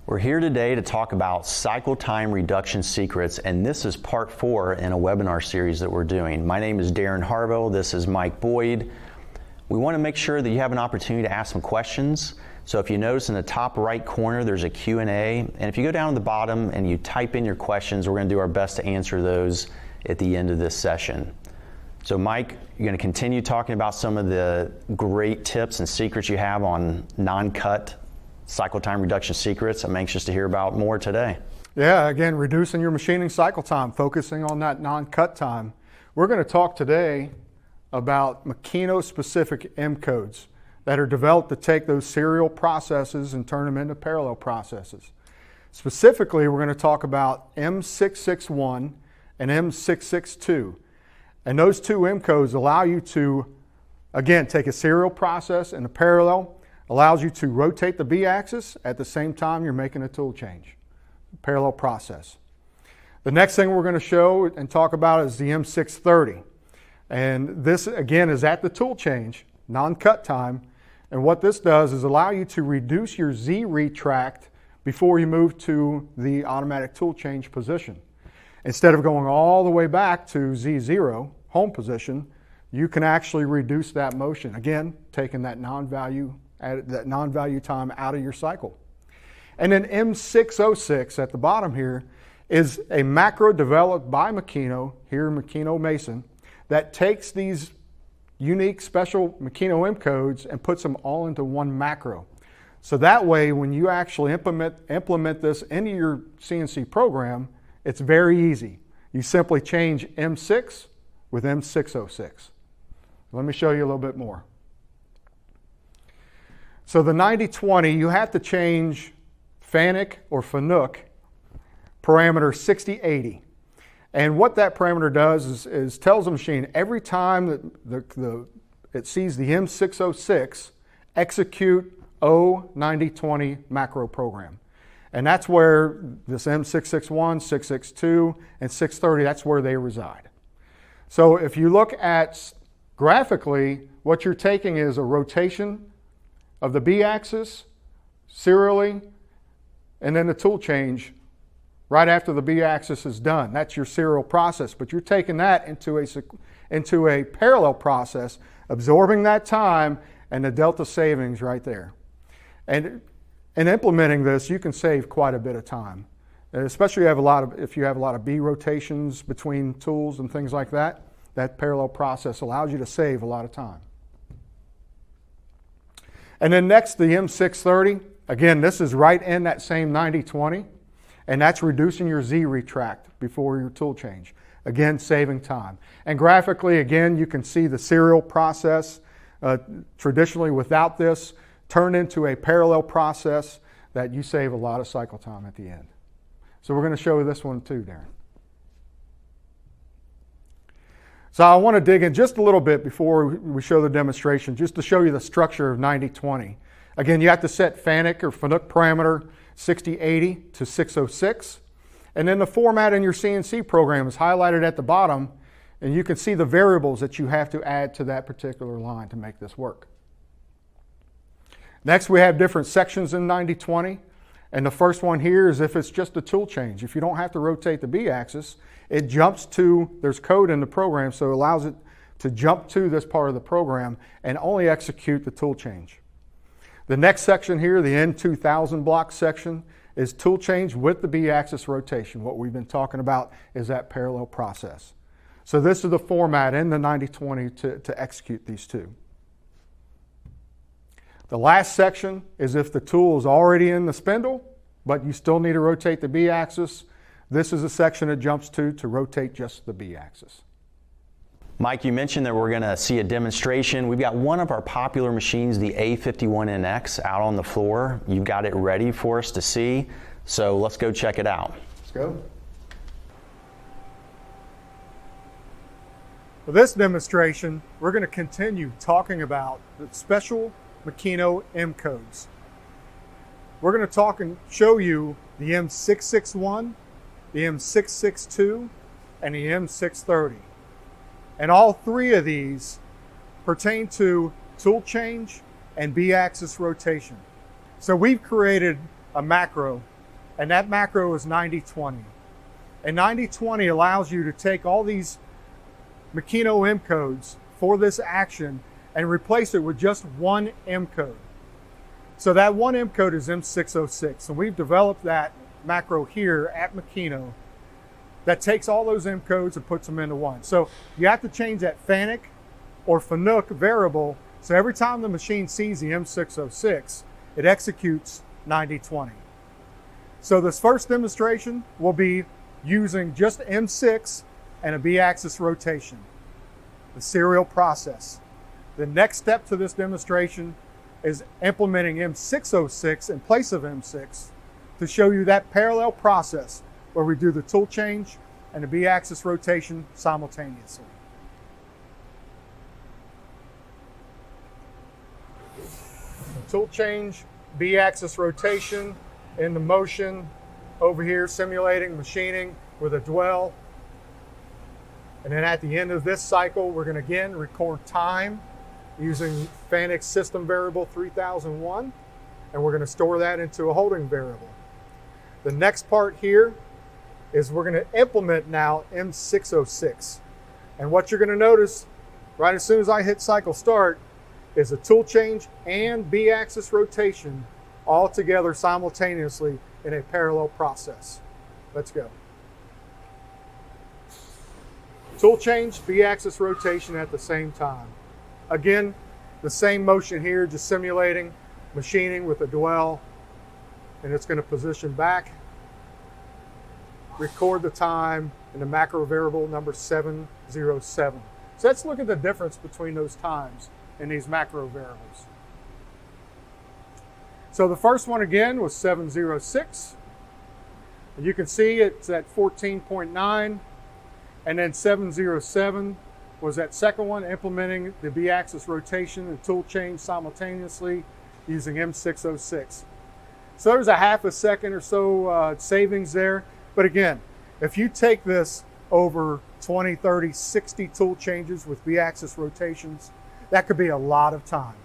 We're here today to talk about cycle time reduction secrets, and this is part 4 in a webinar series that we're doing. My name is Darren Harville, this is Mike Boyd. We want to make sure that you have an opportunity to ask some questions. So if you notice in the top right corner there's a Q&A, and if you go down to the bottom and you type in your questions, we're going to do our best to answer those at the end of this session. So Mike, you're going to continue talking about some of the great tips and secrets you have on non-cut cycle time reduction secrets. I'm anxious to hear about more today. Yeah, again, reducing your machining cycle time, focusing on that non-cut time. We're going to talk today about Makino specific M codes that are developed to take those serial processes and turn them into parallel processes. Specifically, we're going to talk about M661 and M662. And those two M codes allow you to, again, take a serial process and a parallel, allows you to rotate the B axis at the same time you're making a tool change. Parallel process. The next thing we're going to show and talk about is the M630. And this, again, is at the tool change, non-cut time. And what this does is allow you to reduce your Z retract before you move to the automatic tool change position. Instead of going all the way back to Z0, home position, you can actually reduce that motion. Again, taking that non-value time out of your cycle. And then M606 at the bottom here is a macro developed by Makino, here Makino Mason, that takes these unique special Makino M codes and puts them all into one macro. So that way, when you actually implement this into your CNC program, it's very easy. You simply change M6 with M606. Let me show you a little bit more. So the 90-20, you have to change FANUC or FANUC parameter 6080. And what that parameter does is tells the machine every time that it sees the M606, execute O9020 macro program. And that's where this M661, 662, and 630, that's where they reside. So if you look at graphically, what you're taking is a rotation of the B axis serially, and then the tool change right after the B axis is done. That's your serial process, but you're taking that into a parallel process, absorbing that time and the delta savings right there. And in implementing this, you can save quite a bit of time, especially if you have a lot of B rotations between tools and things like that. That parallel process allows you to save a lot of time. And then next, the M630. Again, this is right in that same 90-20, and that's reducing your Z retract before your tool change. Again, saving time. And graphically, again, you can see the serial process, traditionally without this, turn into a parallel process that you save a lot of cycle time at the end. So we're going to show you this one too, Darren. So I want to dig in just a little bit before we show the demonstration, just to show you the structure of 90-20. Again, you have to set FANUC or FANUC parameter 6080 to 606. And then the format in your CNC program is highlighted at the bottom, and you can see the variables that you have to add to that particular line to make this work. Next, we have different sections in 90-20. And the first one here is if it's just a tool change. If you don't have to rotate the B axis, it jumps to, there's code in the program, so it allows it to jump to this part of the program and only execute the tool change. The next section here, the N2000 block section, is tool change with the B axis rotation. What we've been talking about is that parallel process. So this is the format in the 90-20 to execute these two. The last section is if the tool is already in the spindle, but you still need to rotate the B axis. This is a section it jumps to rotate just the B axis. Mike, you mentioned that we're going to see a demonstration. We've got one of our popular machines, the A51NX, out on the floor. You've got it ready for us to see, so let's go check it out. Let's go. For this demonstration, we're going to continue talking about the special Makino M codes. We're going to talk and show you the M661, the M662, and the M630. And all three of these pertain to tool change and B-axis rotation. So we've created a macro and that macro is 90-20. And 90-20 allows you to take all these Makino M codes for this action and replace it with just one M code. So that one M code is M606, and we've developed that macro here at Makino that takes all those M codes and puts them into one. So you have to change that FANUC or FANUC variable, so every time the machine sees the M606, it executes 90-20. So this first demonstration will be using just M6 and a B-axis rotation, the serial process. The next step to this demonstration is implementing M606 in place of M6 to show you that parallel process where we do the tool change and the B-axis rotation simultaneously. Tool change, B-axis rotation in the motion over here, simulating machining with a dwell. And then at the end of this cycle, we're going to again record time using FANUC system variable 3001, and we're going to store that into a holding variable. The next part here is we're going to implement now M606. And what you're going to notice right as soon as I hit cycle start is a tool change and B-axis rotation all together simultaneously in a parallel process. Let's go. Tool change, B-axis rotation at the same time. Again, the same motion here, just simulating machining with a dwell, and it's going to position back, record the time in the macro variable number 707. So let's look at the difference between those times in these macro variables. So the first one again was 706. And you can see it's at 14.9, and then 707 was that second one, implementing the B-axis rotation and tool change simultaneously using M606. So there's a half a second or so savings there. But again, if you take this over 20, 30, 60 tool changes with B-axis rotations, that could be a lot of time.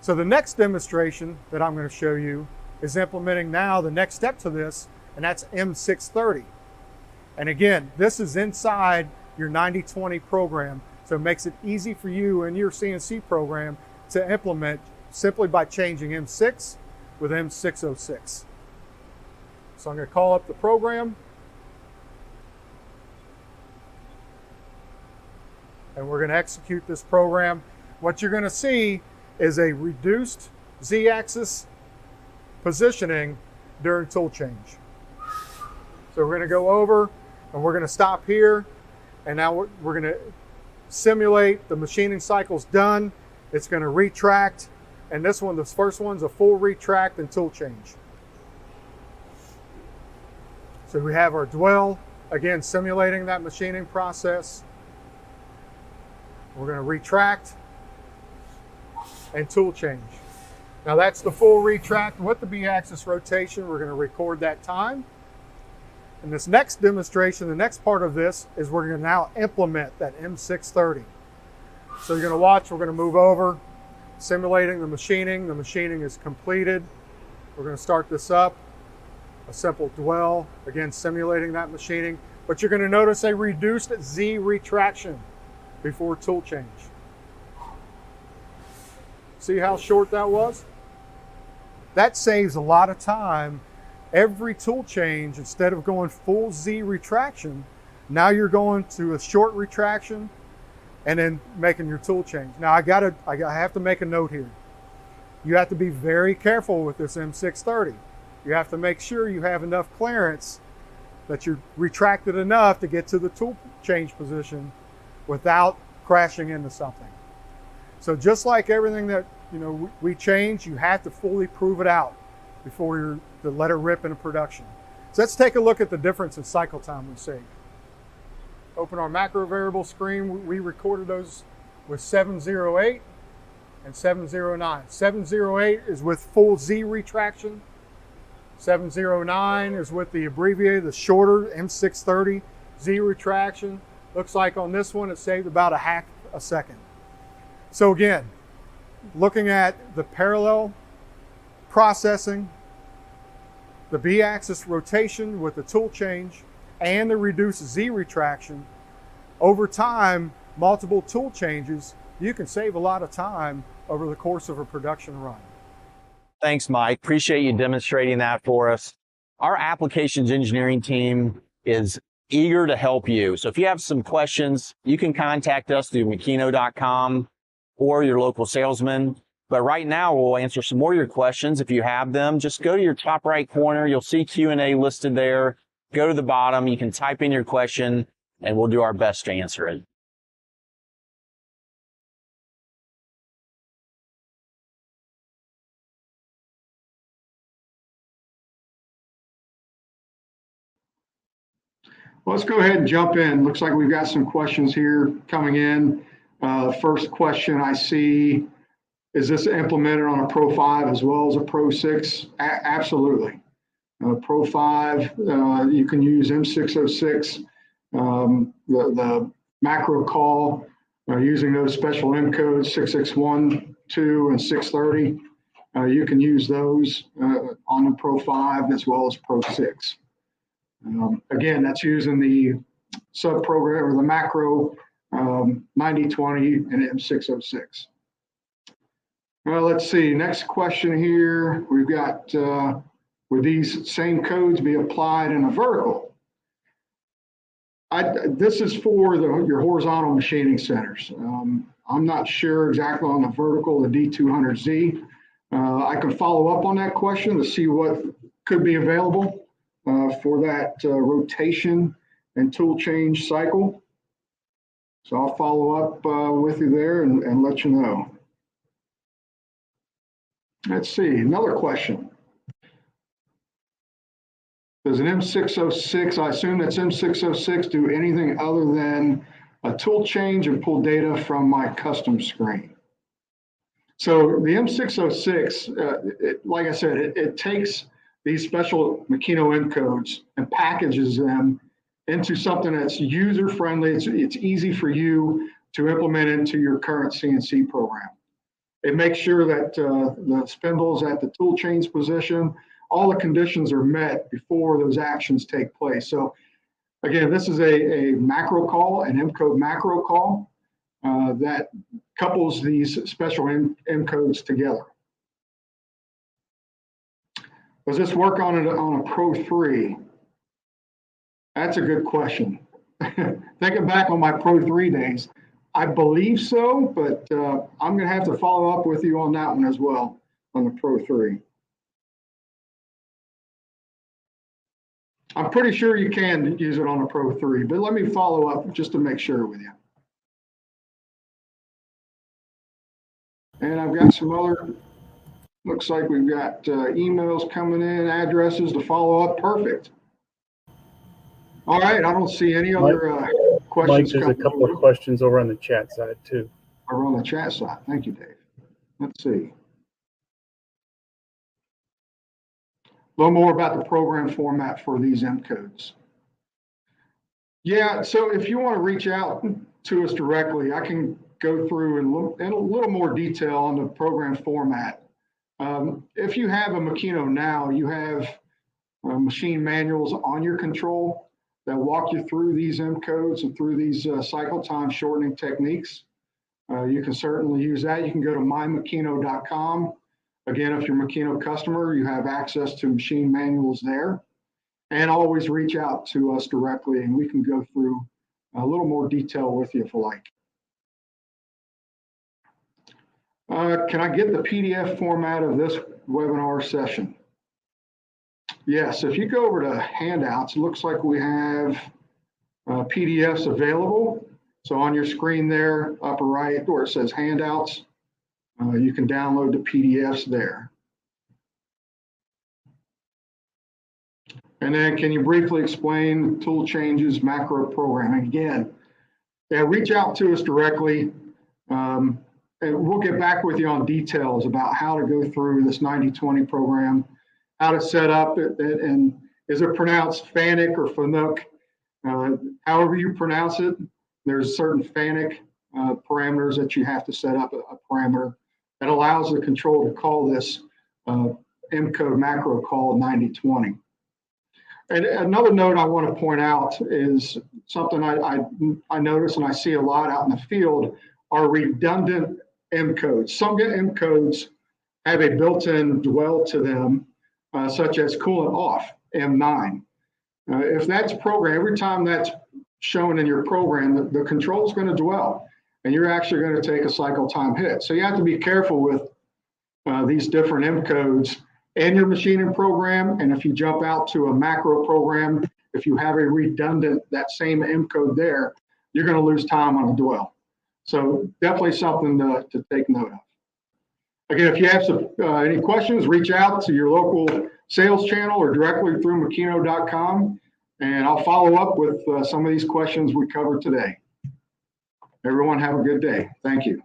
So the next demonstration that I'm going to show you is implementing now the next step to this, and that's M630. And again, this is inside your 90-20 program, so it makes it easy for you and your CNC program to implement simply by changing M6 with M606. So I'm going to call up the program, and we're going to execute this program. What you're going to see is a reduced Z-axis positioning during tool change. So we're going to go over and we're going to stop here, and now we're going to simulate the machining cycle's done. It's going to retract, and this one, this first one's a full retract and tool change. So we have our dwell, again simulating that machining process. We're going to retract and tool change. Now that's the full retract with the B-axis rotation. We're going to record that time. In this next demonstration, the next part of this is we're going to now implement that M630. So you're going to watch, we're going to move over, simulating the machining. The machining is completed. We're going to start this up. A simple dwell, again simulating that machining. But you're going to notice a reduced Z retraction before tool change. See how short that was? That saves a lot of time. Every tool change, instead of going full Z retraction, now you're going to a short retraction and then making your tool change. Now I have to make a note here. You have to be very careful with this M630. You have to make sure you have enough clearance that you're retracted enough to get to the tool change position without crashing into something. So just like everything that we change, you have to fully prove it out before you're to let it rip into production. So let's take a look at the difference in cycle time we see. Open our macro variable screen. We recorded those with 708 and 709. 708 is with full Z retraction. 709 is with the abbreviated, the shorter M630 Z retraction. Looks like on this one it saved about a half a second. So again, looking at the parallel processing, the B-axis rotation with the tool change and the reduced Z retraction, over time, multiple tool changes, you can save a lot of time over the course of a production run. Thanks, Mike. Appreciate you demonstrating that for us. Our applications engineering team is eager to help you. So if you have some questions, you can contact us through Makino.com or your local salesman. But right now, we'll answer some more of your questions. If you have them, just go to your top right corner. You'll see Q&A listed there. Go to the bottom. You can type in your question, and we'll do our best to answer it. Let's go ahead and jump in. Looks like we've got some questions here coming in. First question I see, is this implemented on a Pro 5 as well as a Pro 6? Absolutely. Pro 5, you can use M606, the macro call, using those special M codes, 661, 2, and 630. You can use those on the Pro 5 as well as Pro 6. Again, that's using the sub-program or the macro 9020 and M606. Well, let's see. Next question here. We've got, would these same codes be applied in a vertical? This is for your horizontal machining centers. I'm not sure exactly on the vertical, the D200Z. I can follow up on that question to see what could be available for that rotation and tool change cycle. So I'll follow up with you there and let you know. Let's see, another question. Does an M606, I assume that's M606, do anything other than a tool change and pull data from my custom screen? So the M606, like I said, it takes these special Makino M codes and packages them into something that's user-friendly. It's easy for you to implement into your current CNC program. It makes sure that the spindle's at the tool change position, all the conditions are met before those actions take place. So again, this is a macro call, an M code macro call that couples these special M codes together. Does this work on a Pro 3? That's a good question. Thinking back on my Pro 3 days, I believe so, but I'm going to have to follow up with you on that one as well, on the Pro 3. I'm pretty sure you can use it on a Pro 3, but let me follow up just to make sure with you. And I've got some other, looks like we've got emails coming in, addresses to follow up. Perfect. All right, I don't see any other questions. Mike, there's a couple of questions over on the chat side too. Over on the chat side. Thank you, Dave. Let's see. A little more about the program format for these M codes. Yeah, so if you want to reach out to us directly, I can go through and look in a little more detail on the program format. If you have a Makino now, you have machine manuals on your control that walk you through these M codes and through these cycle time shortening techniques. You can certainly use that. You can go to mymakino.com. Again, if you're a Makino customer, you have access to machine manuals there. And always reach out to us directly and we can go through a little more detail with you if you like. Can I get the PDF format of this webinar session? Yes, if you go over to handouts, it looks like we have PDFs available. So on your screen there, upper right, where it says handouts, you can download the PDFs there. And then can you briefly explain tool changes, macro programming? Again, yeah, reach out to us directly. And we'll get back with you on details about how to go through this 90-20 program, how to set up it, and is it pronounced FANUC or FANUC? However you pronounce it, there's certain FANUC parameters that you have to set up a parameter that allows the control to call this M code macro call 90-20. And another note I want to point out is something I notice and I see a lot out in the field are redundant M codes. Some M codes have a built-in dwell to them, such as coolant off, M9. If that's programmed, every time that's shown in your program, the control is going to dwell, and you're actually going to take a cycle time hit. So you have to be careful with these different M codes in your machining program. And if you jump out to a macro program, if you have a redundant, that same M code there, you're going to lose time on a dwell. So definitely something to take note of. Again, if you have any questions, reach out to your local sales channel or directly through Makino.com, and I'll follow up with some of these questions we covered today. Everyone have a good day. Thank you.